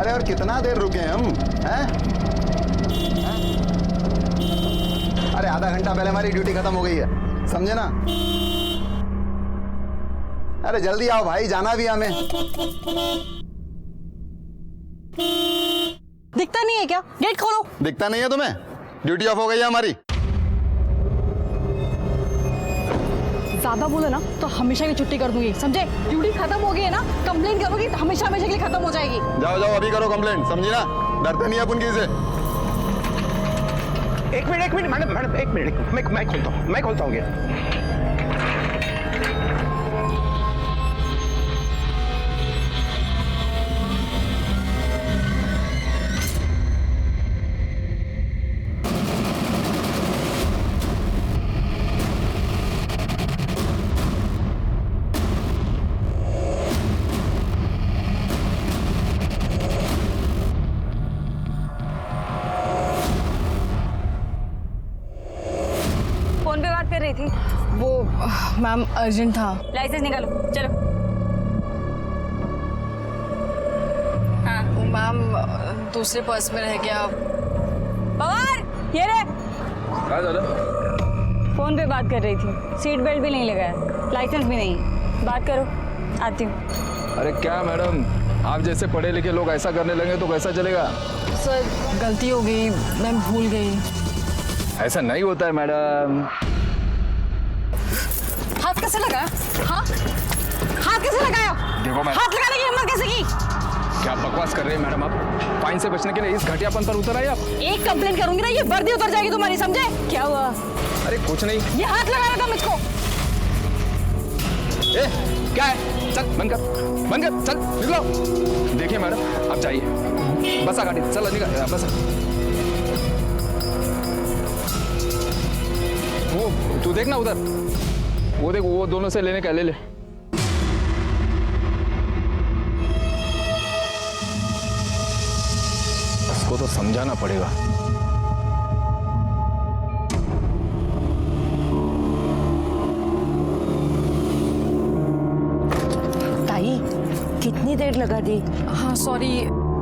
अरे और कितना देर रुके हम हैं? अरे आधा घंटा पहले हमारी ड्यूटी खत्म हो गई है, समझे ना? अरे जल्दी आओ भाई, जाना भी हमें। दिखता नहीं है क्या? गेट खोलो। दिखता नहीं है तुम्हें? ड्यूटी ऑफ हो गई है हमारी। ज्यादा बोले ना तो हमेशा की छुट्टी कर दूंगी, समझे? ड्यूटी खत्म हो गई है ना, कंप्लेन करोगी तो हमेशा हमेशा के लिए खत्म हो जाएगी। जाओ जाओ अभी करो कंप्लेंट, समझी ना? डरते नहीं अपन किसी से। एक मिनट मैडम एक मिनट, मैं खोलता हूँ गेट। फोन पे बात कर रही थी वो। मैम अर्जेंट था। लाइसेंस निकालो, चलो। हाँ मैम दूसरे पर्स में रह गया। पवार, ये रे। हाँ दादा। फोन पे बात कर रही थी, सीट बेल्ट भी नहीं लगाया, लाइसेंस भी नहीं। बात करो, आती हूँ। अरे क्या मैडम, आप जैसे पढ़े लिखे लोग ऐसा करने लगे तो कैसा चलेगा? सर गलती हो गई, मैं भूल गई। ऐसा नहीं होता है मैडम। हाथ कैसे लगाया? हाँ हाथ कैसे लगाया? देखो मैडम, हाथ लगाने की हिम्मत कैसे की? क्या बकवास कर रहे हैं मैडम आप? फाइन से बचने के लिए इस घटियापन पर उतर आए आप? एक कंप्लेन करूंगी ना, ये वर्दी उतर जाएगी तुम्हारी, समझे? क्या हुआ? अरे कुछ नहीं। ये हाथ लगा रहा था मुझको। ए, क्या है? चल बंद कर, चल निकलो। देखिए मैडम, आप जाइए, बसा गाड़ी, चल निकल, बसा। वो तू देखना उधर, वो देख, वो दोनों से लेने का ले ले। इसको तो समझाना पड़ेगा। ताई कितनी देर लगा दी? हाँ सॉरी,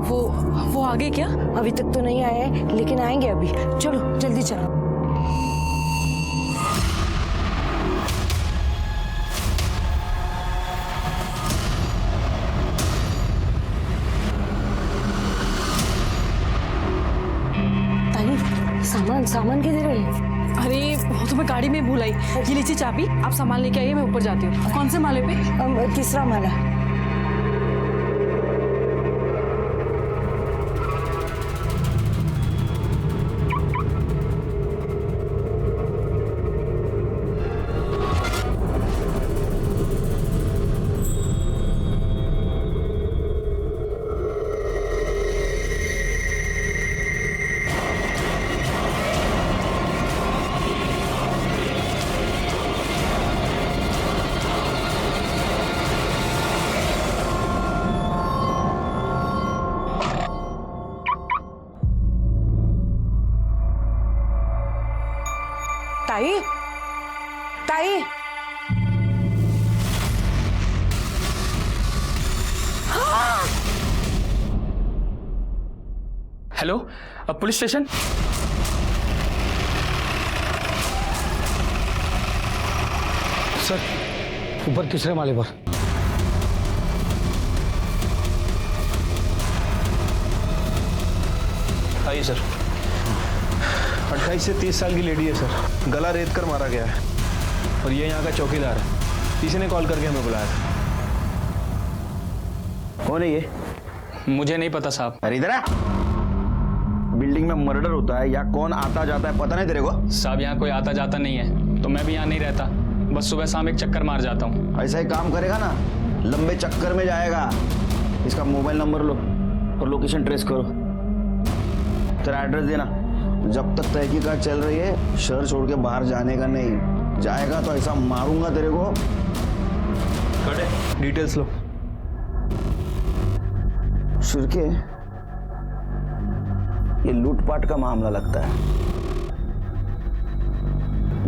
वो आगे क्या? अभी तक तो नहीं आए हैं, लेकिन आएंगे अभी। चलो जल्दी चलो। ताई सामान किधर है? अरे वो तो मैं गाड़ी में भूल आई। ये लीजिए चाबी, आप सामान लेके आइए, मैं ऊपर जाती हूँ। कौन से माले पे? तीसरा माला। ताई ताई हेलो, पुलिस स्टेशन। सर ऊपर तीसरे माले पर। आइए सर। 28 से 30 साल की लेडी है सर, गला रेत कर मारा गया है और ये यहाँ का चौकीदार है। किसी ने कॉल करके हमें बुलाया था। कौन है ये? मुझे नहीं पता साहब। अरे इधर आ। बिल्डिंग में मर्डर होता है या कौन आता जाता है पता नहीं तेरे को? साहब यहाँ कोई आता जाता नहीं है, तो मैं भी यहाँ नहीं रहता, बस सुबह शाम एक चक्कर मार जाता हूँ। ऐसा ही काम करेगा ना, लंबे चक्कर में जाएगा। इसका मोबाइल नंबर लो और लोकेशन ट्रेस करो। तेरा एड्रेस देना। जब तक तहकीकात चल रही है शहर छोड़ के बाहर जाने का नहीं। जाएगा तो ऐसा मारूंगा तेरे को। डिटेल्स लो। शिरके, ये लूटपाट का मामला लगता है।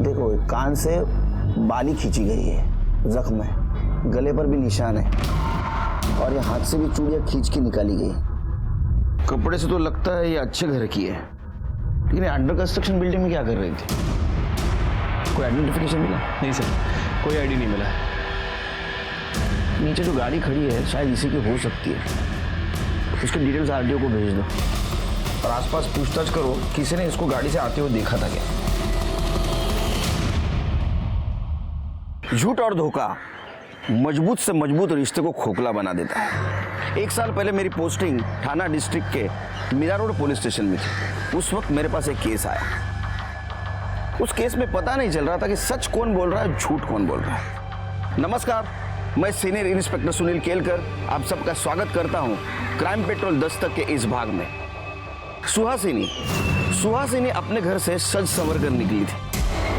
देखो कान से बाली खींची गई है, जख्म है, गले पर भी निशान है और ये हाथ से भी चूड़ियां खींच के निकाली गई। कपड़े से तो लगता है ये अच्छे घर की है, लेकिन अंडर कंस्ट्रक्शन बिल्डिंग में क्या कर रही थी? कोई आइडेंटिफिकेशन मिला? नहीं सर, कोई आईडी नहीं मिला है। नीचे जो गाड़ी खड़ी है शायद इसी की हो सकती है। उसके डिटेल्स आरटीओ को भेज दो और आसपास पूछताछ करो किसी ने इसको गाड़ी से आते हुए देखा था क्या। झूठ और धोखा मजबूत से मजबूत रिश्ते को खोखला बना देता है। 1 साल पहले मेरी पोस्टिंग थाना डिस्ट्रिक्ट के मीरा रोड पुलिस स्टेशन में थी। उस वक्त मेरे पास एक केस आया। उस केस में पता नहीं चल रहा था कि सच कौन बोल रहा है, झूठ कौन बोल रहा है। नमस्कार, मैं सीनियर इंस्पेक्टर सुनील केलकर आप सबका स्वागत करता हूं क्राइम पेट्रोल दस्तक के इस भाग में। सुहासिनी अपने घर से सज संवर कर निकली थी,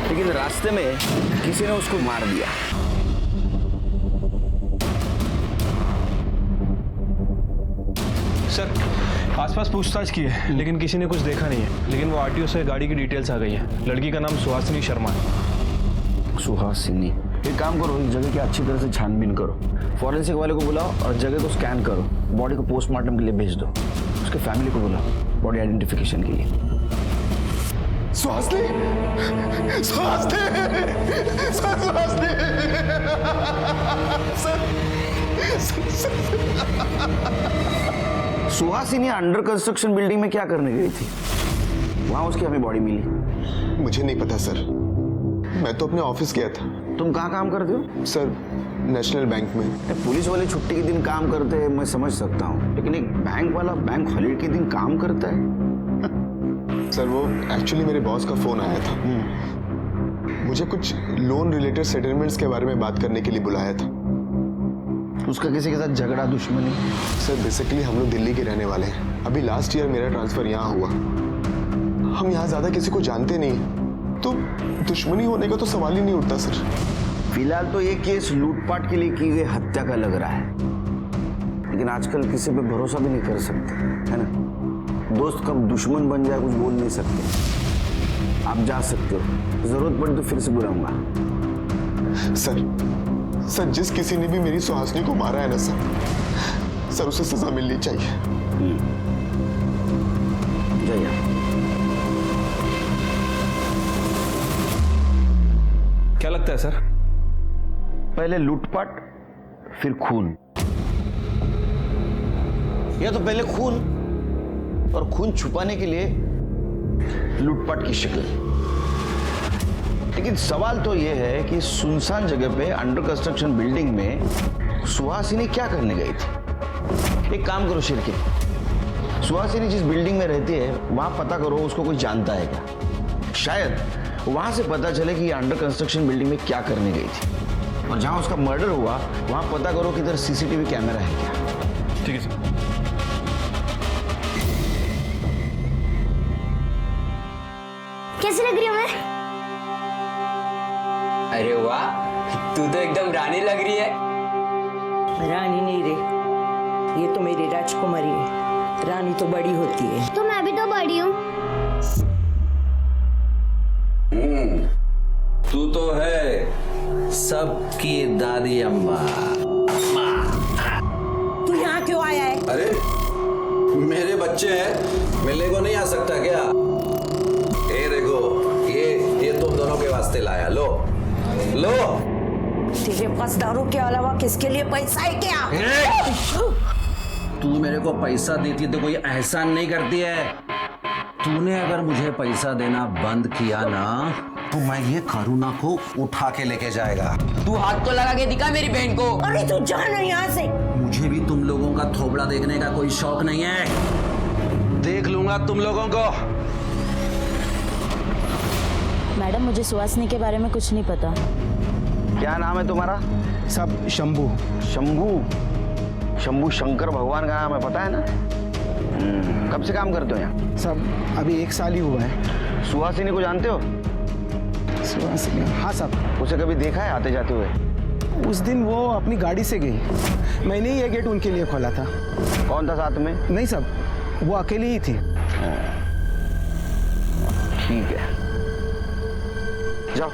लेकिन रास्ते में किसी ने उसको मार दिया। सर, आसपास पूछताछ की है लेकिन किसी ने कुछ देखा नहीं है। लेकिन वो आरटीओ से गाड़ी की डिटेल्स आ गई है। लड़की का नाम सुहासिनी शर्मा है। सुहासिनी, एक काम करो, इस जगह की अच्छी तरह से छानबीन करो, फॉरेंसिक वाले को बुलाओ और जगह को स्कैन करो, बॉडी को पोस्टमार्टम के लिए भेज दो, उसके फैमिली को बुलाओ बॉडी आइडेंटिफिकेशन के लिए। सुहासिनी अंडर कंस्ट्रक्शन बिल्डिंग में क्या करने गई थी? वहां उसकी हमें बॉडी मिली। मुझे नहीं पता सर, मैं तो अपने ऑफिस गया था। तुम कहाँ काम करते हो? सर, नेशनल बैंक में। पुलिस वाले छुट्टी के दिन काम करते हैं मैं समझ सकता हूँ, लेकिन एक बैंक वाला बैंक हॉलीडे के दिन काम करता है? सर, वो एक्चुअली मेरे बॉस का फोन आया था। मुझे कुछ लोन रिलेटेड सेटलमेंट्स के बारे में बात करने के लिए बुलाया था। उसका किसी के साथ झगड़ा, दुश्मनी? सर, बेसिकली हम लोग दिल्ली के रहने वाले हैं। अभी लास्ट ईयर मेरा ट्रांसफर यहाँ हुआ। हम यहाँ ज्यादा किसी को जानते नहीं, तो दुश्मनी होने का तो सवाल ही नहीं उठता सर। फिलहाल तो ये केस लूटपाट के लिए की गई हत्या का लग रहा है, लेकिन आजकल किसी पे भरोसा भी नहीं कर सकते, है ना? दोस्त कब दुश्मन बन जाए कुछ बोल नहीं सकते। आप जा सकते हो, जरूरत पड़ी तो फिर से बुलाऊंगा। सर, जिस किसी ने भी मेरी सुहासिनी को मारा है ना सर, उसे सजा मिलनी चाहिए। जाइए। क्या लगता है सर? पहले लूटपाट फिर खून, या तो पहले खून और खून छुपाने के लिए लूटपाट की शक्ल। लेकिन सवाल तो यह है कि सुनसान जगह पे अंडर कंस्ट्रक्शन बिल्डिंग में सुहासिनी क्या करने गई थी? एक काम करो शिरके, सुहासिनी जिस बिल्डिंग में रहती है वहां पता करो उसको कोई जानता है क्या। शायद वहां से पता चले कि ये अंडर कंस्ट्रक्शन बिल्डिंग में क्या करने गई थी। और जहां उसका मर्डर हुआ वहां पता करो कि इधर सीसीटीवी कैमरा है क्या। ठीक है सर। कैसी लग रही हूँ मैं? अरे वाह, तू तो एकदम रानी लग रही है। रानी नहीं रे, ये तो मेरी राजकुमारी है। रानी तो बड़ी होती है। तो मैं भी तो बड़ी हूँ। तू तो है सबकी दादी अम्मा। तू यहाँ क्यों आया है? अरे मेरे बच्चे हैं, मिलने को नहीं आ सकता क्या? ये देखो, ये तुम दोनों के वास्ते लाया। लो लो। तेरे पास दारू के अलावा किसके लिए पैसा है क्या? तू मेरे को पैसा देती तो कोई एहसान नहीं करती है। तूने अगर मुझे पैसा देना बंद किया ना तो मैं ये करुणा को उठा के लेके जाएगा। तू हाथ तो लगा के दिखा मेरी बहन को। अरे तू जा ना यहाँ से। मुझे भी तुम लोगों का थोबड़ा देखने का कोई शौक नहीं है। देख लूंगा तुम लोगों को। मैडम, मुझे सुहासिनी के बारे में कुछ नहीं पता। क्या नाम है तुम्हारा? सब शंभू। शंभू शंकर भगवान का नाम है, पता है ना? कब से काम करते हो यहाँ? सब अभी 1 साल ही हुआ है। सुहासिनी को जानते हो? सुहासिनी? हाँ सब। उसे कभी देखा है आते जाते हुए? उस दिन वो अपनी गाड़ी से गई, मैंने ही ये गेट उनके लिए खोला था। कौन था साथ में? नहीं सब, वो अकेली ही थी। ठीक है, जाओ।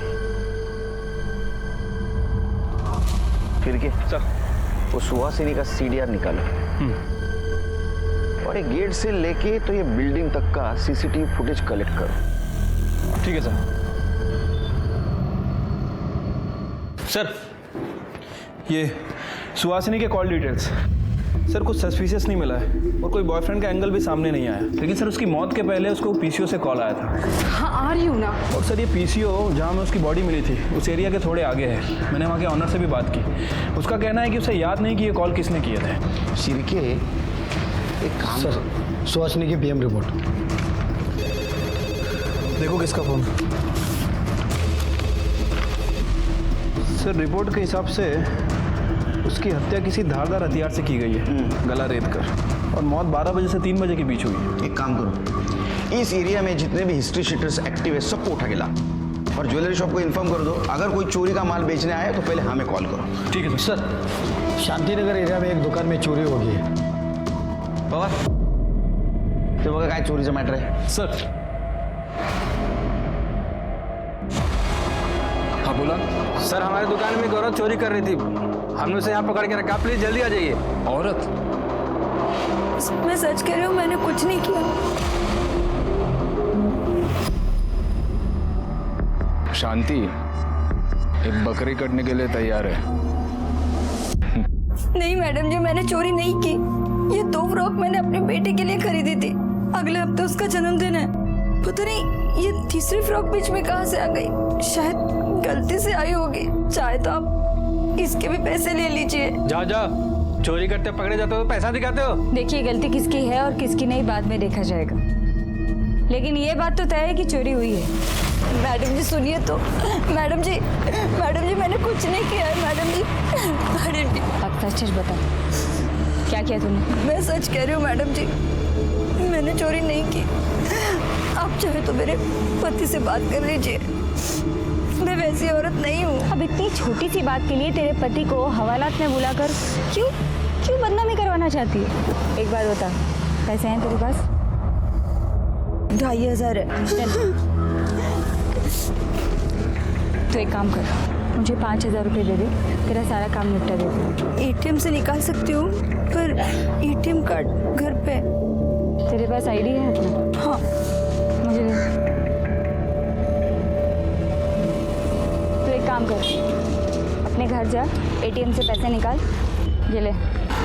फिर के सर, वो सुहासिनी का सीडीआर निकालो और ये गेट से लेके तो ये बिल्डिंग तक का सीसीटीवी फुटेज कलेक्ट करो। ठीक है सर। सर ये सुहासिनी के कॉल डिटेल्स सर कुछ सस्पिशियस नहीं मिला है और कोई बॉयफ्रेंड का एंगल भी सामने नहीं आया, लेकिन सर उसकी मौत के पहले उसको पीसीओ से कॉल आया था। हाँ आ रही हूँ ना। और सर ये पीसीओ जहाँ में उसकी बॉडी मिली थी उस एरिया के थोड़े आगे है। मैंने वहाँ के ऑनर से भी बात की, उसका कहना है कि उसे याद नहीं कि ये कॉल किसने किए थे। शिरके एक काम सर सुहासिनी की पीएम रिपोर्ट देखो किसका फोन। सर रिपोर्ट के हिसाब से उसकी हत्या किसी धारदार हथियार से की गई है, गला रेत कर, और मौत 12 बजे से 3 बजे के बीच हुई है। एक काम करो, इस एरिया में जितने भी हिस्ट्री शीटर्स एक्टिव है सबको उठा के ला और ज्वेलरी शॉप को इन्फॉर्म कर दो। अगर कोई चोरी का माल बेचने आए तो पहले हमें कॉल करो। ठीक है सर शांतिनगर एरिया में एक दुकान में चोरी हो गई है। बाबा तो बघा काय चोरीचं मॅटर आहे सर। हाँ बोला। सर हमारी दुकान में एक औरत चोरी कर रही थी, हमने उसे यहाँ पकड़ के रखा, प्लीज जल्दी आ जाइए। औरत? मैं सच कह रही हूँ, मैंने कुछ नहीं किया। शांति एक बकरी कटने के लिए तैयार है। नहीं मैडम जी, मैंने चोरी नहीं की। ये 2 फ्रॉक मैंने अपने बेटे के लिए खरीदी थी, अगले हफ्ते उसका जन्मदिन है। पता नहीं ये तीसरी फ्रॉक बीच में कहाँ से आ गई, शायद गलती से आई होगी। चाहे तो आप इसके भी पैसे ले लीजिए। जाओ जाओ, चोरी करते पकड़े जाते हो तो पैसा दिखाते हो। देखिए गलती किसकी है और किसकी नहीं बाद में देखा जाएगा, लेकिन ये बात तो तय है कि चोरी हुई है। मैडम जी सुनिए तो। मैडम जी मैंने कुछ नहीं किया है। मैडम जी अब सच बता, क्या किया तूने? मैं सच कह रही हूँ मैडम जी, मैंने चोरी नहीं की। आप चाहे तो मेरे पति से बात कर लीजिए, मैं वैसी औरत नहीं हूँ। अब इतनी छोटी सी बात के लिए तेरे पति को हवालात में बुलाकर क्यों बदनामी करवाना चाहती है? एक बात बता, पैसे हैं तेरे पास? 2500 है। चल तो एक काम कर, मुझे 5000 रुपये दे दे, तेरा सारा काम निपटा दे दे। एटीएम से निकाल सकती हूँ, पर एटीएम कार्ड घर पे। तेरे पास आईडी है अपना? हाँ मुझे दे। तो एक काम कर, अपने घर जा, एटीएम से पैसे निकाल, ये ले,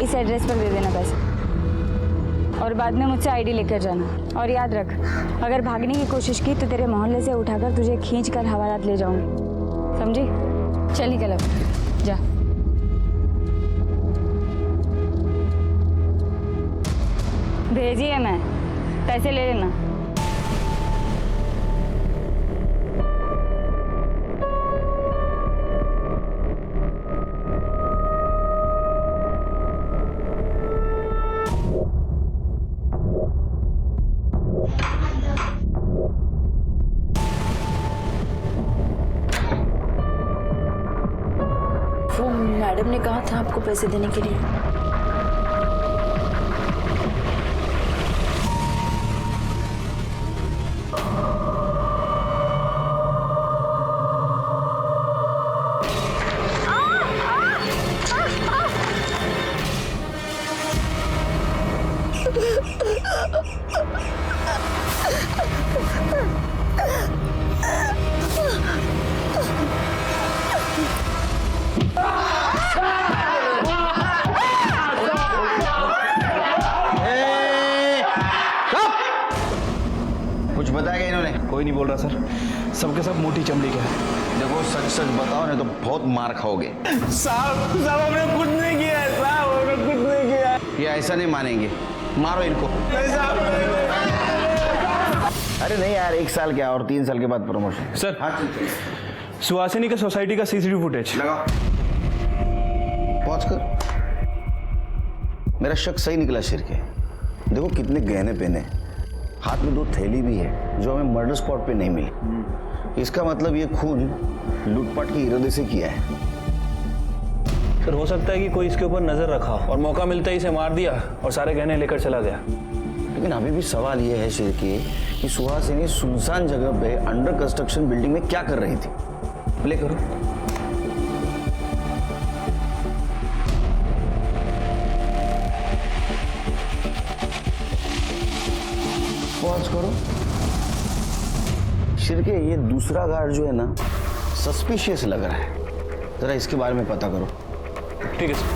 इस एड्रेस पर दे देना पैसे, और बाद में मुझसे आईडी लेकर जाना। और याद रख, अगर भागने की कोशिश की तो तेरे मोहल्ले से उठाकर तुझे खींच कर हवालात ले जाऊंगी, समझी? चल निकल अब, जा। भेजिए, मैं पैसे ले लेना। वो मैडम ने कहा था आपको पैसे देने के लिए। कुछ बताया क्या इन्होंने? कोई नहीं बोल रहा सर, सबके सब मोटी चमड़ी के हैं। देखो सच सच बताओ नहीं तो बहुत मार खाओगे। साहब हमने कुछ नहीं किया है, साहब हमने कुछ नहीं किया है। ये ऐसा नहीं मानेंगे, मारो इनको। नहीं साहब। अरे नहीं यार, 1 साल क्या और 3 साल के बाद प्रमोशन। सर हाँ सुहासिनी के सोसाइटी का सीसीटीवी फुटेज लगाओ, पहुंच कर। मेरा शक सही निकला शिरके। देखो कितने गहने पहने, हाथ में 2 थैली भी है जो हमें मर्डर स्पॉट पे नहीं मिली। इसका मतलब ये खून लूटपाट के इरादे से किया है। सर हो सकता है कि कोई इसके ऊपर नजर रखा और मौका मिलता ही इसे मार दिया और सारे गहने लेकर चला गया। लेकिन अभी भी सवाल ये है शिरके कि सुहासिनी सुनसान जगह पे अंडर कंस्ट्रक्शन बिल्डिंग में क्या कर रही थी? प्ले करो। पॉज करो। शिरके, ये दूसरा गार्ड जो है ना, सस्पिशियस लग रहा है, जरा इसके बारे में पता करो। ठीक है सर।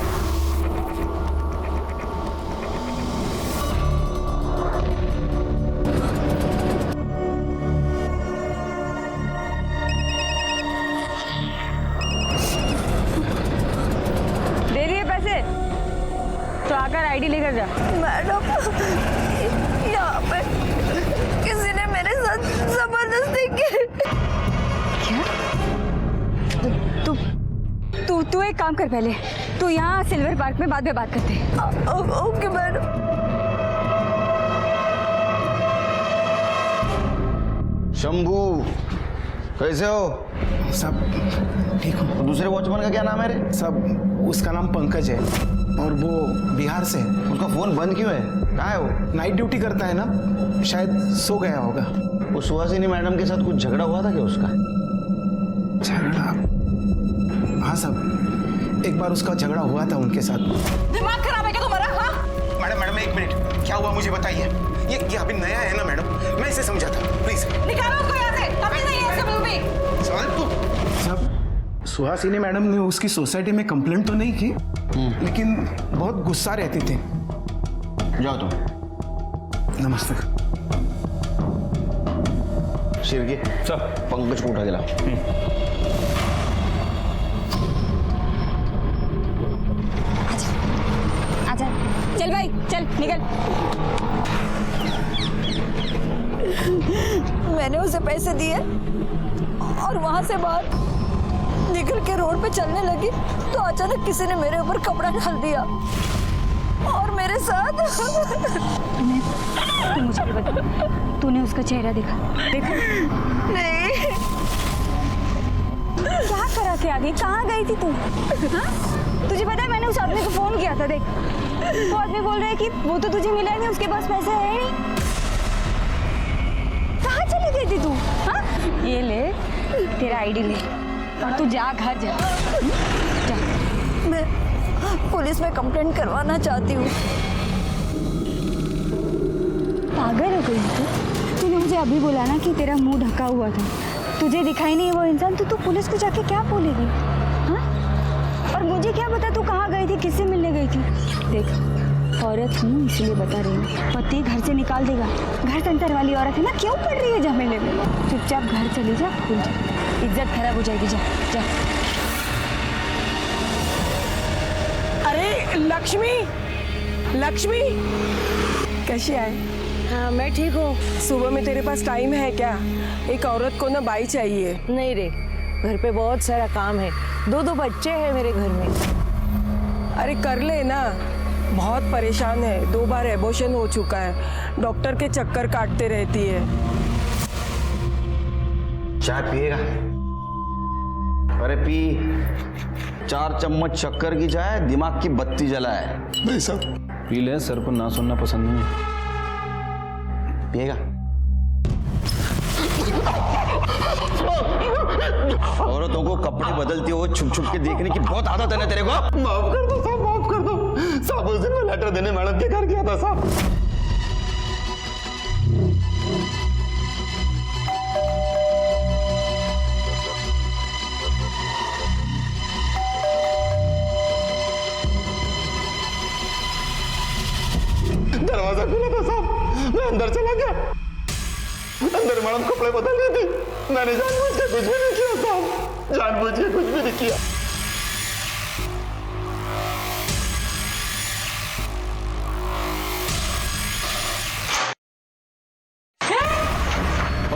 दे रही है पैसे तो आकर आईडी लेकर जा। मैडम, यहाँ पे किसी ने मेरे साथ जबरदस्ती की। क्या? तू तू तू एक काम कर, पहले तू यहाँ सिल्वर पार्क में बाद में बात करते हैं। Okay madam. शंभू, कैसे हो? सब ठीक हो? दूसरे वॉचमैन का क्या नाम है रे? सब, उसका नाम पंकज है और वो बिहार से है। उसका फोन बंद क्यों है? कहाँ है वो? नाइट ड्यूटी करता है ना, शायद सो गया होगा। वो सुहासिनी मैडम के साथ कुछ झगड़ा हुआ था क्या उसका? झगड़ा? हाँ सब, एक बार उसका झगड़ा हुआ था उनके साथ। दिमाग खराब है क्या तुम्हारा? हाँ? मैडम एक मिनट, क्या हुआ मुझे बताइए। ये अभी नया है ना मैडम, मैं इसे समझाता, प्लीज। निकालो उसको यहाँ से, तभी नहीं है इसका भी। सब, सुहासिनी मैडम ने उसकी सोसाइटी में कंप्लेंट तो नहीं की, लेकिन बहुत गुस्सा रहती थी। जाओ तुम। नमस्ते। शिरके, सर। पंकज को उठा के लाओ। आजा, चल भाई चल निकल। मैंने उसे पैसे दिए और वहां से बाहर निकल के रोड पे चलने लगी तो अचानक किसी ने मेरे ऊपर कपड़ा डाल दिया और मेरे साथ। तू मुझे भी बता, तूने उसका चेहरा देखा? नहीं। क्या करा के आ गई? कहाँ गई थी तू? हाँ? तुझे पता है मैंने उस आदमी को फोन किया था, देख वो आदमी बोल रहा है कि वो तो तुझे मिला नहीं, उसके पास पैसे है नहीं। कहाँ चली गई थी तू? हाँ? ये ले तेरा आईडी ले और तू जा घर जा। जा। मैं पुलिस में कंप्लेंट करवाना चाहती हूँ। पागल हो गई तू? तूने मुझे अभी बोला ना कि तेरा मुंह ढका हुआ था, तुझे दिखाई नहीं वो इंसान, तो तू पुलिस को जाके क्या बोलेगी? हाँ? और मुझे क्या पता तू कहाँ गई थी, किससे मिलने गई थी? देख औरत हूँ इसलिए बता रही हूँ, पति घर से निकाल देगा। घर संसार वाली औरत है ना, क्यों पड़ रही है झमेले में? चुपचाप घर चली जा, भूल जा, इज्जत खराब हो जाएगी। जा जा। अरे लक्ष्मी, लक्ष्मी कैसी है? हाँ मैं ठीक हूँ। सुबह में तेरे पास टाइम है क्या? एक औरत को ना बाई चाहिए। नहीं रे, घर पे बहुत सारा काम है, दो बच्चे हैं मेरे घर में। अरे कर ले ना, बहुत परेशान है, 2 बार एबॉर्शन हो चुका है, डॉक्टर के चक्कर काटते रहती है। चाय पिएगा? अरे पी। 4 चम्मच शक्कर की चाय दिमाग की बत्ती जलाए। भाई साहब, पी ले, सर को ना सुनना पसंद नहीं है। पिएगा? औरतों को कपड़े बदलते हो छुप छुप के देखने की बहुत आदत है ना तेरे को? माफ कर दो साहब, माफ कर दो साहब। उस दिन मैं लेटर देने मैडम के घर गया था साहब। दरवाजा खुला था साहब, मैं अंदर चला गया। अंदर मैडम कपड़े बदल रही थी। मैंने जानबूझ के कुछ भी नहीं किया साहब, जानबूझ के कुछ भी नहीं किया।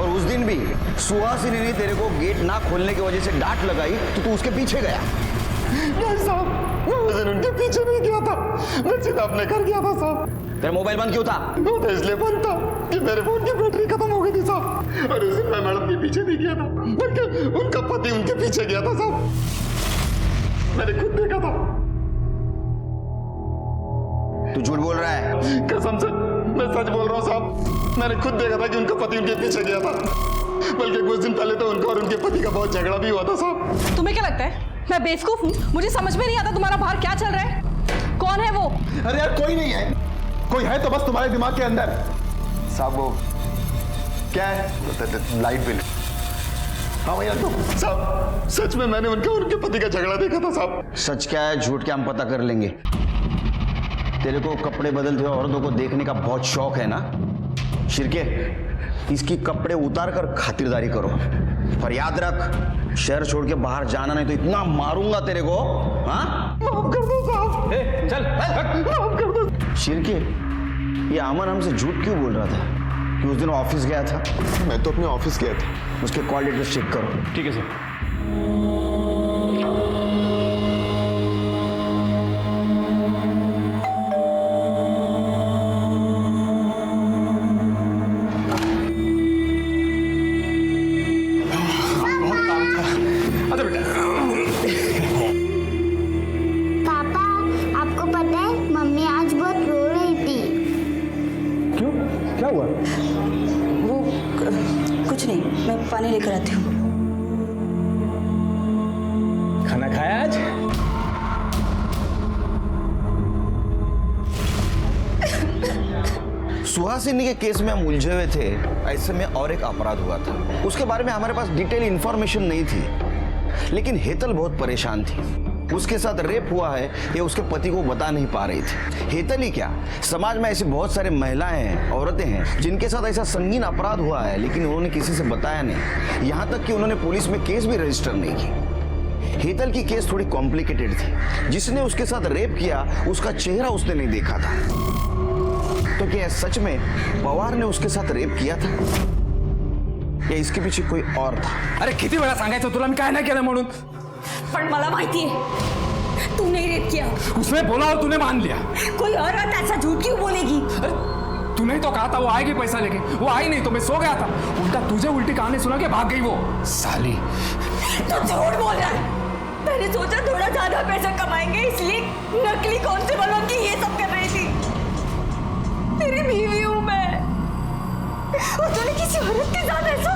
और उस दिन भी सुहासिनी ने तेरे को गेट ना खोलने की वजह से डांट लगाई तो तू उसके पीछे गया। नहीं साहब, मैं उस दिन उनके पीछे नहीं गया था, मैं सीधा अपने घर गया था साहब। तेरा मोबाइल बंद क्यों था? वो तो इसलिए बंद था कि मेरे फोन की बैटरी खत्म हो गई थी साहब। और उस दिन मैं मैडम के पीछे नहीं गया था, बल्कि उनका पति उनके पीछे गया था साहब। मैंने खुद देखा था। तू झूठ बोल रहा है? कसम से मैं सच बोल रहा हूँ साहब, मैंने खुद देखा था कि उनका पति उनके पीछे गया था। बल्कि कुछ दिन पहले तो उनका और उनके पति का बहुत झगड़ा भी हुआ था साहब। तुम्हें क्या लगता है मैं बेवकूफ हूँ? मुझे समझ में नहीं आता तुम्हारा बाहर क्या चल रहा है। कौन है वो? अरे यार कोई नहीं है, कोई है तो बस तुम्हारे दिमाग के अंदर। साहब वो क्या है? Light bill. हाँ भैया तो साहब सच में मैंने उनके पति का झगड़ा देखा था साहब। सच क्या है झूठ क्या हम पता कर लेंगे। तेरे को कपड़े बदलते हुए औरतों को देखने का बहुत शौक है ना शिरके, इसकी कपड़े उतार कर खातिरदारी करो। पर याद रख शहर छोड़ के बाहर जाना नहीं तो इतना मारूंगा तेरे को। हाँ माफ कर दो साहब। चल माफ कर दो। शिरके, ये अमन हमसे झूठ क्यों बोल रहा था कि उस दिन ऑफिस गया था? मैं तो अपने ऑफिस गया था। उसके कॉल डिटेल्स चेक करो। ठीक है सर। पापा आपको पता है मम्मी आज बहुत रो रही थी। क्यों, क्या हुआ? वो कुछ नहीं, मैं पानी लेकर आती हूँ। खाना खाया आज? सुहासिनी के केस में हम उलझे हुए थे, ऐसे में और एक अपराध हुआ था। उसके बारे में हमारे पास डिटेल इंफॉर्मेशन नहीं थी, लेकिन हेतल बहुत परेशान थी। उसके साथ रेप हुआ है ये उसके पति को बता नहीं पा रही थी। हेतल ही क्या, समाज में ऐसी बहुत सारे महिलाएं हैं, औरतें हैं जिनके साथ ऐसा संगीन अपराध हुआ है लेकिन उन्होंने किसी से बताया नहीं। यहाँ तक कि उन्होंने पुलिस में केस भी रजिस्टर नहीं की। हेतल की केस थोड़ी कॉम्प्लिकेटेड थी। जिसने उसके साथ रेप किया उसका चेहरा उसने नहीं देखा था। तो क्या सच में पवार ने उसके साथ रेप किया था या इसके पीछे कोई और था? अरे किती वेळा सांगायचं तुला मी काय नाही केलं म्हणून? पण मला माहिती है तूने रेप किया। उसने बोला और तूने मान लिया। कोई और ऐसा झूठ क्यों बोलेगी? तूने तो कहा था वो आएगी पैसा लेके, वो आई नहीं तो मैं सो गया था। उल्टा तुझे उल्टी कहानी सुना के भाग गई वो साली। तो झूठ बोल रहा है। मैंने सोचा थोड़ा ज्यादा पैसा कमाएंगे इसलिए नकली कांस्टेबल की ये सब कर रही थी। तेरी बीवी हूं मैं और तूने किसी औरत के साथ ऐसा?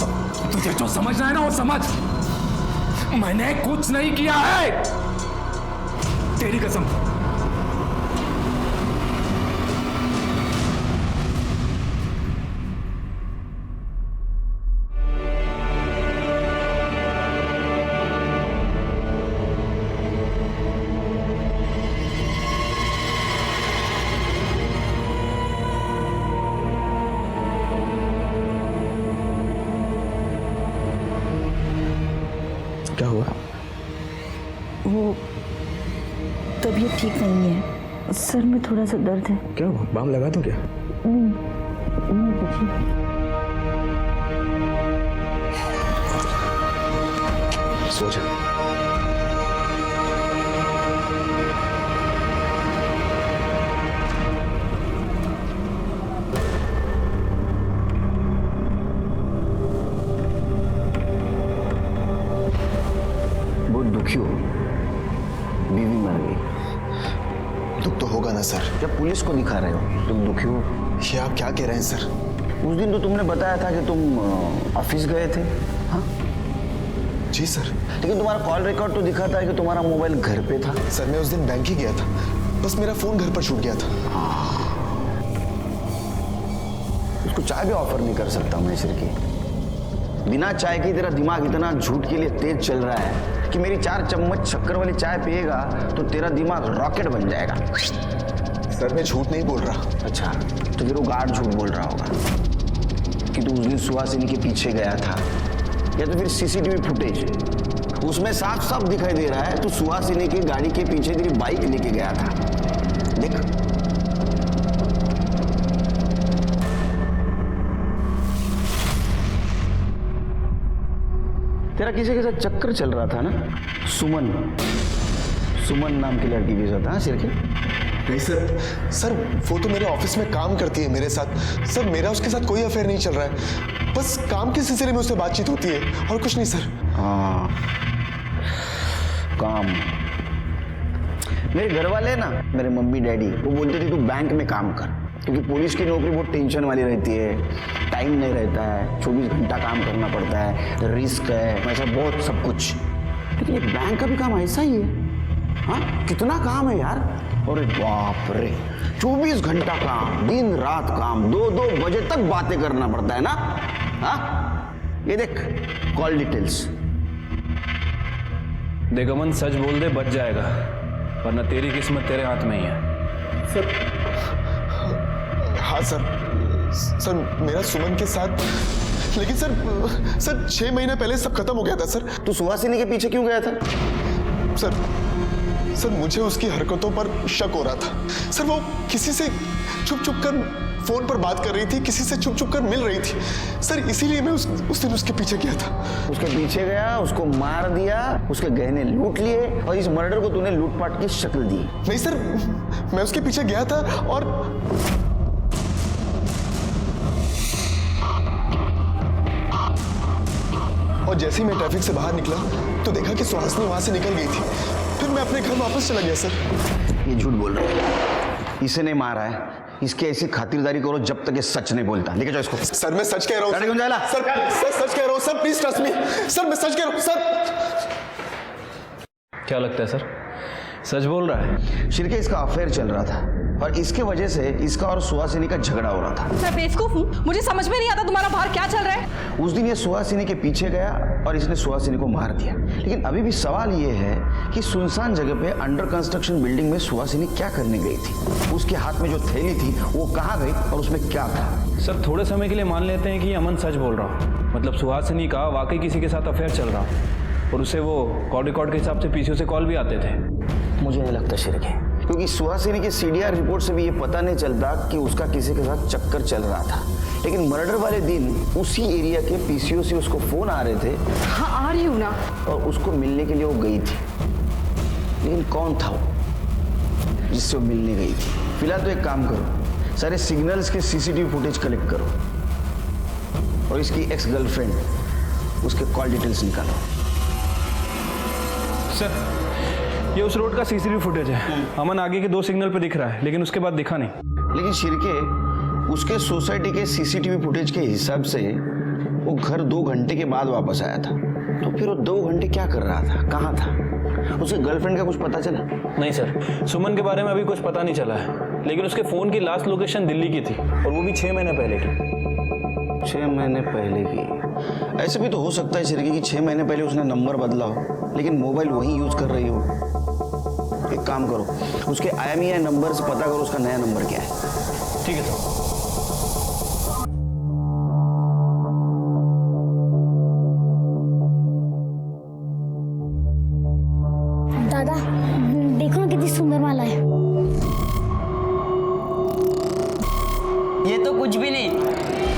तो तुझे जो समझना है ना वो समझ। मैंने कुछ नहीं किया है, तेरी कसम। क्या हुआ? वो तबीयत ठीक नहीं है, सर में थोड़ा सा दर्द है। क्या हुआ? बाम लगा दूं क्या? नहीं कुछ सो जा। बहुत दुखी हो, बीवी मर गई। दुख तो होगा ना सर। जब पुलिस को दिखा रहे हो तुम दुखी हो? ये आप क्या कह रहे हैं सर? उस दिन तो तुमने बताया था कि तुम ऑफिस गए थे। हाँ जी सर। लेकिन तुम्हारा कॉल रिकॉर्ड तो दिखाता है कि तुम्हारा मोबाइल घर पे था। सर मैं उस दिन बैंक ही गया था, बस मेरा फोन घर पर छूट गया था। उसको चाय भी ऑफर नहीं कर सकता मैं सिर की। बिना चाय के तेरा दिमाग इतना झूठ के लिए तेज चल रहा है कि मेरी 4 चम्मच शक्कर वाली चाय पिएगा तो तेरा दिमाग रॉकेट बन जाएगा। सर मैं झूठ नहीं बोल रहा। अच्छा तो फिर वो गार्ड झूठ बोल रहा होगा कि तू उस दिन सुहासिनी के पीछे गया था, या तो फिर सीसीटीवी फुटेज उसमें साफ साफ दिखाई दे रहा है तू सुहासिनी की गाड़ी के पीछे तेरी बाइक लेके गया था। देख तेरा किसी के साथ चक्कर चल रहा था ना? सुमन नाम की लड़की के साथ। हाँ सिर के? नहीं सर, सर वो तो मेरे ऑफिस में काम करती है मेरे साथ। सर मेरा उसके साथ कोई अफेयर नहीं चल रहा है, बस काम के सिलसिले में उससे बातचीत होती है और कुछ नहीं सर। हाँ काम। मेरे घर वाले ना, मेरे मम्मी डैडी वो बोलते थे तू बैंक में काम कर, क्योंकि पुलिस की नौकरी बहुत टेंशन वाली रहती है, टाइम नहीं रहता है, 24 घंटा काम करना पड़ता है, रिस्क है, ऐसा बहुत सब कुछ। लेकिन ये बैंक का भी काम ऐसा ही है। हाँ कितना काम है यार। अरे बाप रे, 24 घंटा काम, दिन रात काम, 2-2 बजे तक बातें करना पड़ता है ना? हाँ, ये देख कॉल डिटेल्स। देख अमन, सच बोल दे बच जाएगा, वरना तेरी किस्मत तेरे हाथ में ही है। सर, हाँ सर मेरा सुमन के साथ, लेकिन सर 6 महीने पहले सब खत्म हो गया था सर। तू सुहासिनी के पीछे क्यों गया था? सर मुझे उसकी हरकतों पर शक हो रहा था। सर वो किसी से छुप कर फोन पर बात कर रही थी, किसी से छुप कर मिल रही थी सर, इसीलिए मैं उस दिन उसके पीछे गया था। उसके पीछे गया, उसको मार दिया, उसके गहने लूट लिए और इस मर्डर को तूने लूटपाट की शक्ल दी। नहीं सर, मैं उसके पीछे गया था और जैसे ही मैं ट्रैफिक से बाहर निकला तो देखा कि सुहासिनी वहां से निकल गई थी। फिर मैं अपने घर वापस चला गया सर। ये झूठ बोल रहा है, इसे नहीं मारा है, इसके ऐसी खातिरदारी करो जब तक ये सच नहीं बोलता। लेके जाओ इसको। सर मैं सच कह रहा हूँ सर, सच कह रहा हूँ sir, please trust me sir, मैं सच कह रहा हूँ सर। क्या लगता है सर, सच बोल रहा है? शिर्के इसका अफेयर चल रहा था और इसके वजह से इसका और सुहासिनी का झगड़ा हो रहा था। मैं बेवकूफ हूँ, मुझे समझ में नहीं आता तुम्हारा बाहर क्या चल रहा है। उस दिन ये सुहासिनी के पीछे गया और इसने सुहासिनी को मार दिया। लेकिन अभी भी सवाल ये है कि सुनसान जगह पे अंडर कंस्ट्रक्शन बिल्डिंग में सुहासिनी क्या करने गई थी? उसके हाथ में जो थैली थी वो कहाँ गई और उसमें क्या था? सर थोड़े समय के लिए मान लेते हैं कि अमन सच बोल रहा हूँ, मतलब सुहासिनी का वाकई किसी के साथ अफेयर चल रहा और उसे वो कॉल रिकॉर्ड के हिसाब से पीसीओ से कॉल भी आते थे। मुझे नहीं लगता शिर्के, क्योंकि सुहासिनी की सीडीआर रिपोर्ट से भी ये पता नहीं चलता कि उसका किसी के साथ चक्कर चल रहा था। लेकिन मर्डर वाले दिन उसी एरिया के पीसीओ से उसको फोन आ रहे थे। हाँ आ रही हूँ ना। और उसको मिलने के लिए वो गई थी, लेकिन कौन था वो जिससे वो मिलने गई थी? फिलहाल तो एक काम करो, सारे सिग्नल्स के सीसीटीवी फुटेज कलेक्ट करो और इसकी एक्स गर्लफ्रेंड उसके कॉल डिटेल्स निकालो। सर ये उस रोड का सीसीटीवी फुटेज है, अमन आगे के 2 सिग्नल पे दिख रहा है, लेकिन उसके बाद दिखा नहीं। लेकिन शिर्के, उसके सोसाइटी के सीसीटीवी फुटेज के हिसाब से वो घर 2 घंटे के बाद वापस आया था। तो फिर वो 2 घंटे क्या कर रहा था, कहाँ था? उसके गर्लफ्रेंड का कुछ पता चला? नहीं सर, सुमन के बारे में अभी कुछ पता नहीं चला है, लेकिन उसके फोन की लास्ट लोकेशन दिल्ली की थी और वो भी 6 महीने पहले की। 6 महीने पहले की? ऐसे भी तो हो सकता है शिर्के कि 6 महीने पहले उसने नंबर बदला हो, लेकिन मोबाइल वही यूज कर रही हो। एक काम करो, उसके IMEI नंबर से पता करो उसका नया नंबर क्या है। ठीक है सर। दादा देखो ना कितनी सुंदर माला है। ये तो कुछ भी नहीं,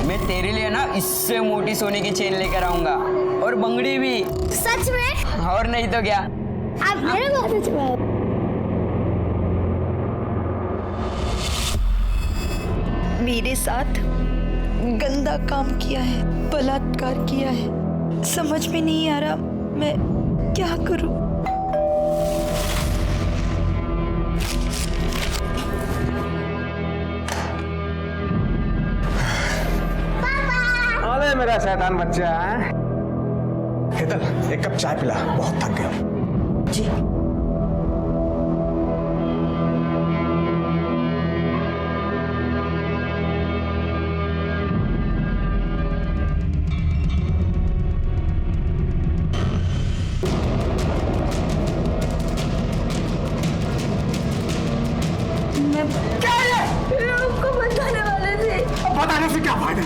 मैं तेरे लिए ना इससे मोटी सोने की चेन लेकर आऊंगा और बंगड़ी भी। सच में? और नहीं तो क्या। आप मेरे बहुत अच्छे। मेरे साथ गंदा काम किया है, बलात्कार किया है। समझ में नहीं आ रहा मैं क्या करूं। अरे मेरा शैतान बच्चा है। हेतल, एक कप चाय पिला, बहुत थक गया। जी। बताने से क्या फायदा?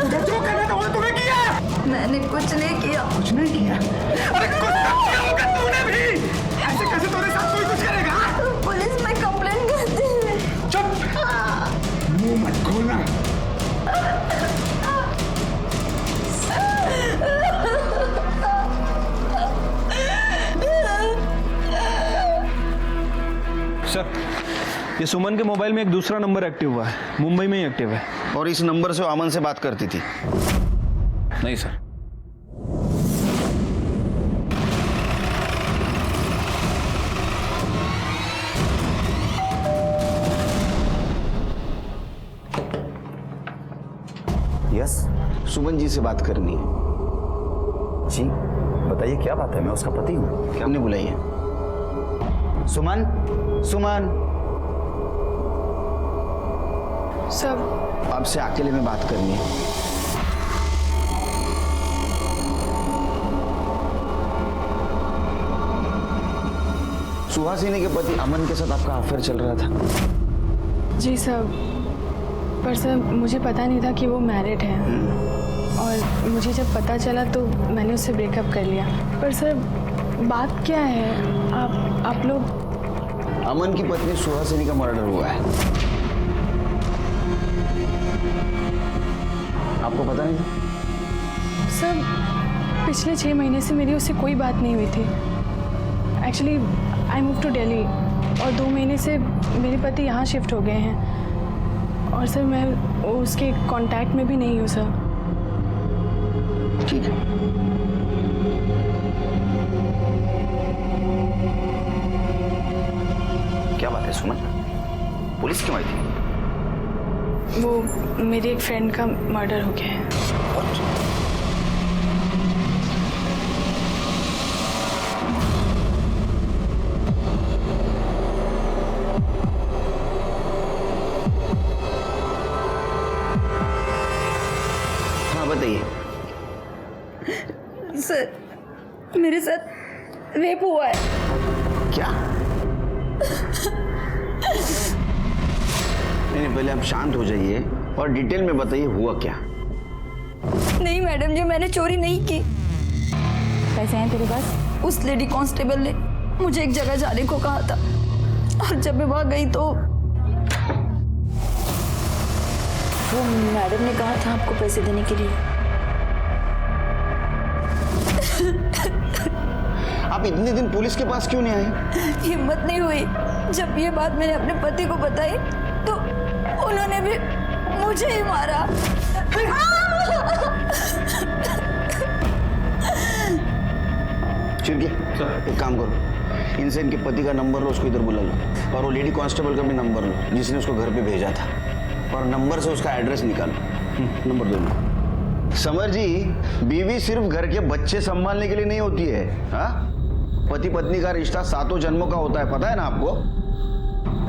तुझे जो करना था वो तूने किया। मैंने कुछ नहीं किया। कुछ नहीं किया? अरे कुछ तो किया होगा तूने भी। ऐसे कैसे तेरे साथ कोई कुछ करेगा? पुलिस में कंप्लेंट करती है। चुप, मुंह मत खोलना। सर ये सुमन के मोबाइल में एक दूसरा नंबर एक्टिव हुआ है, मुंबई में ही एक्टिव है। और इस नंबर से अमन से बात करती थी? नहीं सर। यस, सुमन जी से बात करनी है। जी बताइए क्या बात है, मैं उसका पति हूँ। क्या हमने बुलाई है? सुमन, सुमन, सब आपसे अकेले में बात करनी है। सुहासिनी के पति अमन के साथ आपका अफेयर चल रहा था? जी सर, पर सर मुझे पता नहीं था कि वो मैरिड है, और मुझे जब पता चला तो मैंने उससे ब्रेकअप कर लिया। पर सर बात क्या है, आप लोग? अमन की पत्नी सुहासिनी का मर्डर हुआ है। आपको पता नहीं था? सर पिछले 6 महीने से मेरी उससे कोई बात नहीं हुई थी। Actually I move to Delhi, और 2 महीने से मेरे पति यहाँ शिफ्ट हो गए हैं, और सर मैं उसके कांटेक्ट में भी नहीं हूँ सर। ठीक है, क्या बात है सुमन? पुलिस क्यों आई थी? वो मेरी एक फ्रेंड का मर्डर हो गया है। हाँ बताइए। सर मेरे साथ रेप हुआ है। क्या? नहीं, पहले आप शांत हो जाइए और डिटेल में बताइए हुआ क्या। नहीं मैडम जी, मैंने चोरी नहीं की। पैसे हैं तेरे पास? उस लेडी कांस्टेबल ने मुझे एक जगह जाने को कहा था, और जब मैं वहां गई तो वो मैडम ने कहा था आपको पैसे देने के लिए। आप इतने दिन पुलिस के पास क्यों नहीं आए? हिम्मत नहीं हुई। जब ये बात मैंने अपने पति को बताई तो उन्होंने भी मुझे ही मारा। चिड़की, एक काम करो, इनसे इनके पति का नंबर लो, उसको इधर बुला लो, और वो लेडी कांस्टेबल का भी नंबर लो जिसने उसको घर पे भेजा था, और नंबर से उसका एड्रेस निकालो। नंबर दो लो। समर जी, बीवी सिर्फ घर के बच्चे संभालने के लिए नहीं होती है। हाँ, पति पत्नी का रिश्ता 7 जन्मों का होता है, पता है ना आपको?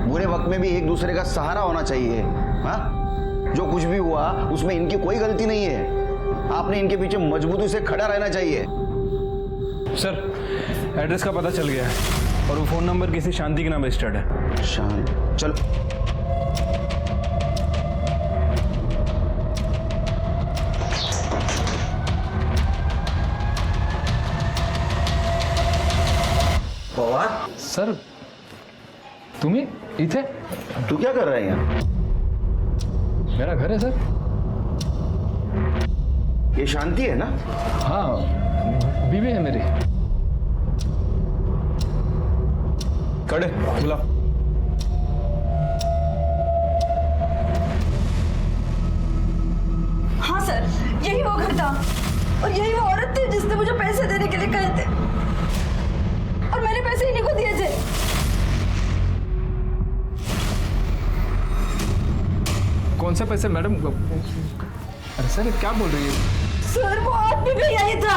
बुरे वक्त में भी एक दूसरे का सहारा होना चाहिए। हाँ, जो कुछ भी हुआ उसमें इनकी कोई गलती नहीं है। आपने इनके पीछे मजबूती से खड़ा रहना चाहिए। सर एड्रेस का पता चल गया है, और वो फोन नंबर किसी शांति के नाम रजिस्टर्ड है। शांति? चलो। सर तुम्ही इथे? तू क्या कर रहा है यहाँ? मेरा घर है सर। ये शांति है ना? हाँ, बीवी है मेरी। खड़े बुला। हाँ सर, यही वो घर था, और यही वो औरत थी जिसने मुझे पैसे देने के लिए कहे थे, और मैंने पैसे इन्हीं को दिए थे। कौन से पैसे मैडम? अरे सर क्या बोल रही है? सर वो आदमी भी यही था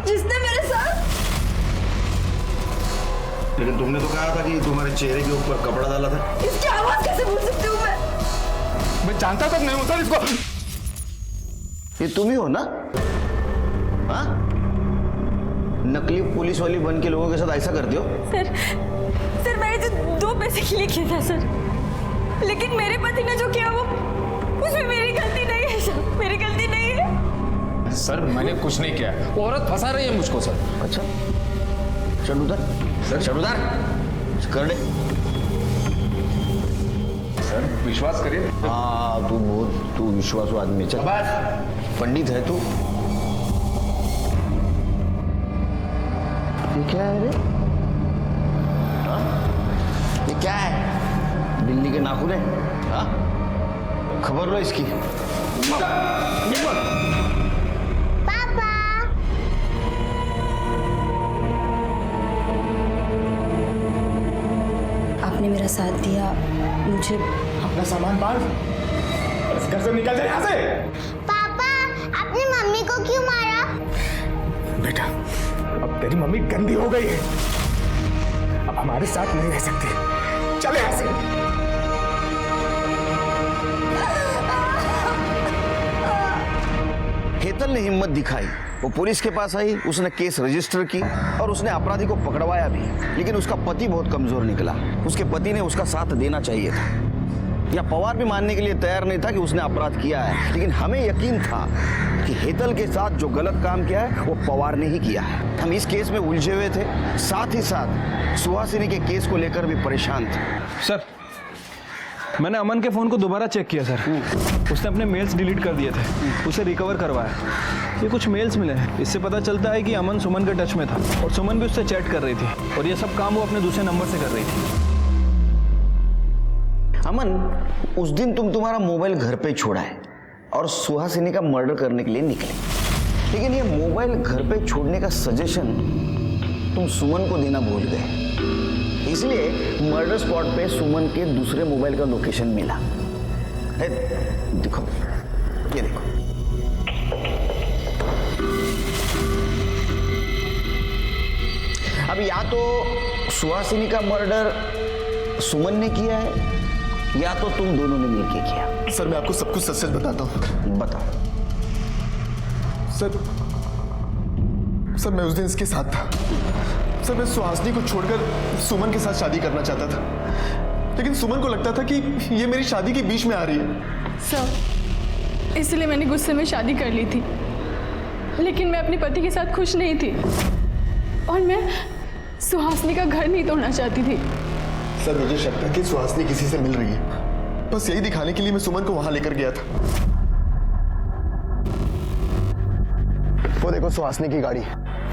जिसने मेरे साथ। लेकिन तुमने तो कहा था कि तुम्हारे चेहरे के ऊपर कपड़ा डाला था। इसकी आवाज कैसे भूल सकती हूँ मैं जानता तक नहीं हूँ सर इसको। ये तुम ही हो ना? हाँ, नकली पुलिस वाली बन के लोगों के साथ ऐसा करते हो? सर मैंने तो 2 पैसे के लिए किया था सर, लेकिन मेरे पति ने जो किया वो उसमें मेरी गलती नहीं है सर, मेरी गलती नहीं है। सर मैंने कुछ नहीं किया, वो औरत फंसा रही है मुझको सर। अच्छा, चल उधर। सर चल उधर, कर ले। सर विश्वास करिए। हाँ, तू विश्वासू आदमी। चल, पंडित है तू। ये क्या है रे? हाँ? ये क्या है? बिल्ली के नाखून है? हाँ? खबर लो इसकी। पापा, आपने मेरा साथ दिया, मुझे अपना सामान बांध, इस घर से निकल जाए यहाँ से। पापा अपनी मम्मी को क्यों मारा? बेटा, अब तेरी मम्मी गंदी हो गई है, अब हमारे साथ नहीं रह सकती। चले यहाँ से। अमन ने हिम्मत दिखाई, वो पुलिस के पास आई, उसने केस रजिस्टर की और उसने अपराधी को पकड़वाया भी। लेकिन उसका पति बहुत कमजोर निकला। उसके पति ने उसका साथ देना चाहिए था, या पवार भी मानने के लिए तैयार नहीं था कि उसने अपराध किया है। लेकिन हमें यकीन था कि हेतल के साथ जो गलत काम किया है वो पवार ने ही किया है। हम इस केस में उलझे हुए थे, साथ ही साथ सुहासिनी के केस को लेकर भी परेशान थे। सर, मैंने अमन के फ़ोन को दोबारा चेक किया सर। उसने अपने मेल्स डिलीट कर दिए थे, उसे रिकवर करवाया। ये कुछ मेल्स मिले हैं, इससे पता चलता है कि अमन सुमन के टच में था और सुमन भी उससे चैट कर रही थी और ये सब काम वो अपने दूसरे नंबर से कर रही थी। अमन, उस दिन तुम्हारा मोबाइल घर पे छोड़ा है और सुहासिनी का मर्डर करने के लिए निकले। लेकिन ये मोबाइल घर पे छोड़ने का सजेशन तुम सुमन को देना भूल गए। इसलिए मर्डर स्पॉट पे सुमन के दूसरे मोबाइल का लोकेशन मिला। देखो, ये देखो। अब या तो सुहासिनी का मर्डर सुमन ने किया है या तो तुम दोनों ने मिलकर किया। सर, मैं आपको सब कुछ सच सच बताता हूँ। बताओ। सर, मैं उस दिन इसके साथ था। सर, मैं सुहासिनी को छोड़कर सुमन के साथ शादी करना चाहता था, लेकिन सुमन को लगता था कि ये मेरी शादी के बीच में आ रही है। सर, इसलिए मैंने गुस्से में शादी कर ली थी, लेकिन मैं अपने पति के साथ खुश नहीं थी और मैं सुहासिनी का घर नहीं तोड़ना चाहती थी। सर, मुझे शक था कि सुहासिनी किसी से मिल रही है। बस यही दिखाने के लिए मैं सुमन को वहां लेकर गया था। वो देखो सुहासिनी की गाड़ी।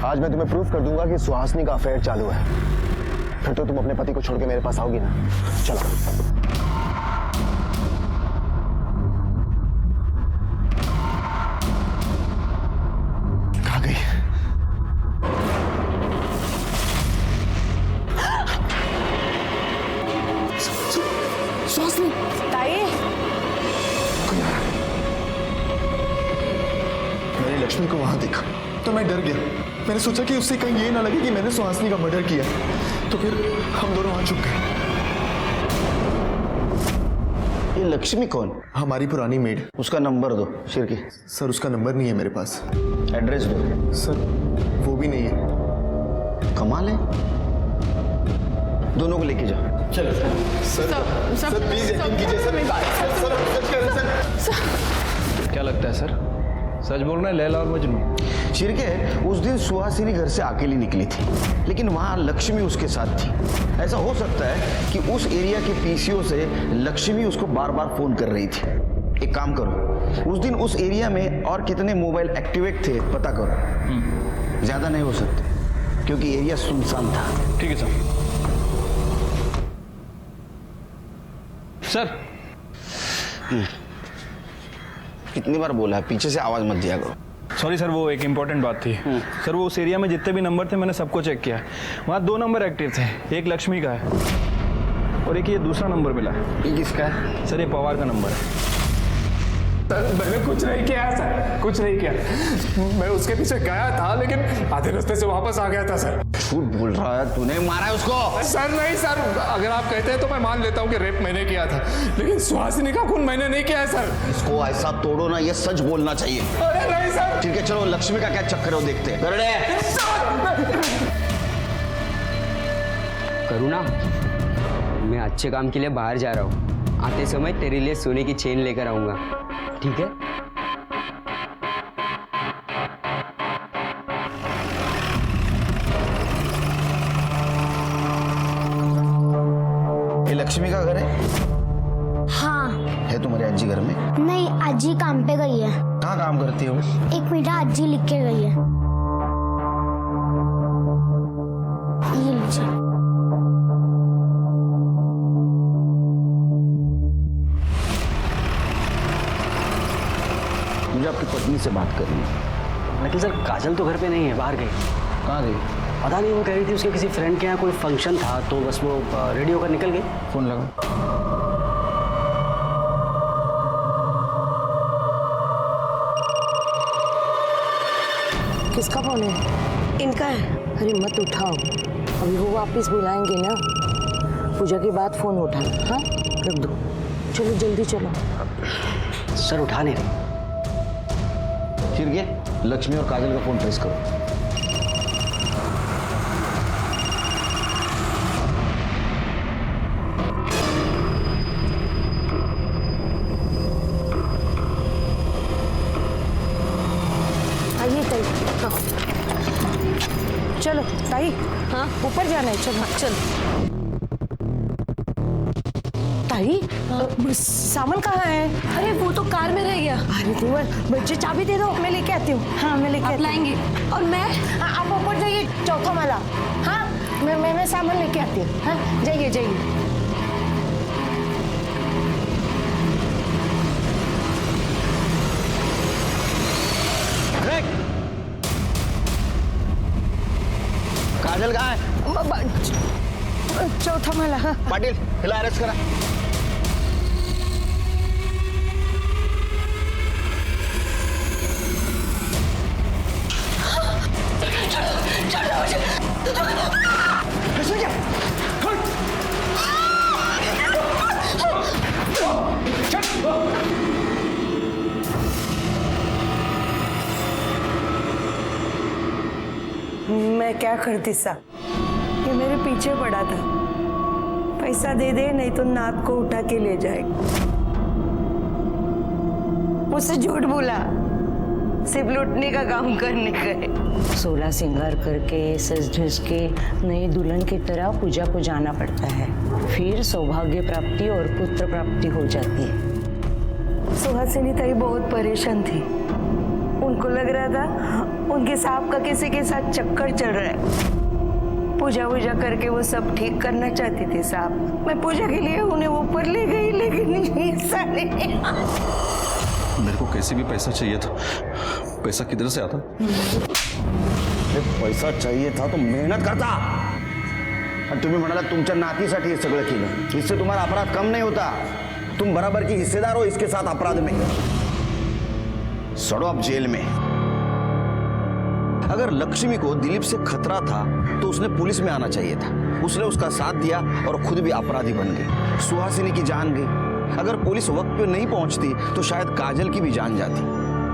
आज मैं तुम्हें प्रूफ कर दूंगा कि सुहासिनी का अफेयर चालू है। फिर तो तुम अपने पति को छोड़ के मेरे पास आओगी ना। चलो। कहाँ गई? सुहासिनी। ताई, मैंने लक्ष्मी को वहां देखा तो मैं डर गया। मैंने सोचा कि उससे कहीं ये ना लगे कि मैंने सुहासिनी का मर्डर किया, तो फिर हम दोनों वहां छुप गए। ये लक्ष्मी कौन? हमारी पुरानी मेड। उसका नंबर दो शिरकी। सर, उसका नंबर नहीं है मेरे पास। एड्रेस दो। सर, वो भी नहीं है। कमाल है, दोनों को लेके जाओ। चलो सर, प्लीज यकीन कीजिए सर। सर, सच कह रहे हैं सर। क्या लगता है सर, सच बोल रहे हैं लैला और मजनू? शिरके, उस दिन सुहासिनी घर से अकेली निकली थी, लेकिन वहां लक्ष्मी उसके साथ थी। ऐसा हो सकता है कि उस एरिया के पीसीओ से लक्ष्मी उसको बार बार फोन कर रही थी। एक काम करो, उस दिन उस एरिया में और कितने मोबाइल एक्टिवेट थे पता करो। ज्यादा नहीं हो सकते क्योंकि एरिया सुनसान था। ठीक है सर। सर, कितनी बार बोला है पीछे से आवाज मत दिया करो। सॉरी सर, वो एक इम्पॉर्टेंट बात थी। सर, वो उस एरिया में जितने भी नंबर थे मैंने सबको चेक किया। वहाँ 2 नंबर एक्टिव थे, एक लक्ष्मी का है और एक ये दूसरा नंबर मिला है। ये किसका है? सर, ये पवार का नंबर है। मैंने कुछ नहीं किया है सर, कुछ नहीं किया। मैं उसके पीछे गया था लेकिन आधे रास्ते से वापस आ गया था सर। झूठ बोल रहा है, तूने मारा है उसको? सर नहीं सर, अगर आप कहते हैं तो मैं मान लेता हूँ कि रेप मैंने किया था, लेकिन सुहासिनी का खून मैंने नहीं किया है सर। इसको ऐसा तोड़ो ना, ये सच बोलना चाहिए। अरे नहीं सर। ठीक है चलो, लक्ष्मी का क्या चक्कर है वो देखते हैं। करुणा, मैं अच्छे काम के लिए बाहर जा रहा हूँ। आते समय तेरे लिए सोने की चेन लेकर आऊंगा, ठीक है? ये लक्ष्मी का घर है? हाँ। है तुम्हारी अज्जी घर में? नहीं, अज्जी काम पे गई है। कहाँ काम करती हो? एक मीठा अज्जी लिख के गई है। ये लीजिए। मुझे आपकी पत्नी से बात करनी है। लेकिन सर, काजल तो घर पे नहीं है, बाहर गई। कहाँ गई? पता नहीं, वो कह रही थी उसके किसी फ्रेंड के यहाँ कोई फंक्शन था तो बस वो रेडी होकर निकल गई। फोन लगा। किसका फोन है? इनका है। अरे मत उठाओ, अभी वो वापस बुलाएंगे ना। पूजा के बाद फोन उठाना। हाँ, रख दो। चलो जल्दी चलो। सर, उठा नहीं रही। फिर क्या? लक्ष्मी और काजल का फोन ट्रेस करो। आइए ताई, हाँ। चलो ताई, हाँ ऊपर जाना है, चलो चलो। ताई, सामान कहाँ है? अरे वो तो कार में रह गया। अरे देवर, बच्चे चाबी दे दो, मैं लेके आती हूँ। हाँ मैं लेके आती हूँ। लाएंगे। और मैं? आप ऊपर जाइए, चौथा माला। हाँ मैं सामान लेके आती हूँ। हाँ जाइए जाइए। काजल कहाँ है? चौथा माला। हाँ। पाटिल हिला अरेस्ट करा। मैं क्या करती सा, ये मेरे पीछे पड़ा था। पैसा दे दे नहीं तो नाक को उठा के ले जाएगा। मुझसे झूठ बोला, सिर्फ लूटने का काम करने का है। 16 श्रृंगार करके सज धज के नई दुल्हन की तरह पूजा को जाना पड़ता है, फिर सौभाग्य प्राप्ति और पुत्र प्राप्ति हो जाती है। सुहासिनी ताई बहुत परेशान थी। उनको लग रहा था उनके सांप का किसी के साथ चक्कर चल रहा है। पूजा वूजा करके वो सब ठीक करना चाहती थी साहब। मैं पूजा के लिए उन्हें ऊपर ले गई, लेकिन ऐसा नहीं। मेरे को कैसे भी पैसा चाहिए था। पैसा किधर से आता? पैसा चाहिए था तो मेहनत करता। आणि तुम्ही म्हणाला तुमच्या नातीसाठी हे सगळं केलं। इससे तुम्हारा अपराध कम नहीं होता। तुम बराबर की हिस्सेदार हो इसके साथ अपराध में। सड़ो अब जेल में। अगर लक्ष्मी को दिलीप से खतरा था तो उसने पुलिस में आना चाहिए था। उसने उसका साथ दिया और खुद भी अपराधी बन गई। सुहासिनी की जान गई। अगर पुलिस वक्त पे नहीं पहुंचती तो शायद काजल की भी जान जाती।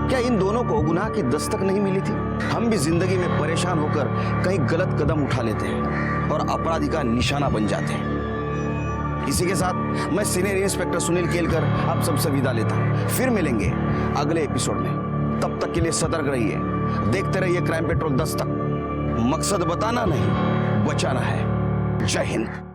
क्या इन दोनों को गुनाह की दस्तक नहीं मिली थी? हम भी जिंदगी में परेशान होकर कहीं गलत कदम उठा लेते हैं और अपराधी का निशाना बन जाते हैं। इसी के साथ मैं सीनियर इंस्पेक्टर सुनील केलकर आप सबसे विदा लेता हूं। फिर मिलेंगे अगले एपिसोड में। तब तक के लिए सतर्क रहिए, देखते रहिए क्राइम पेट्रोल 10 तक। मकसद बताना नहीं, बचाना है। जय हिंद।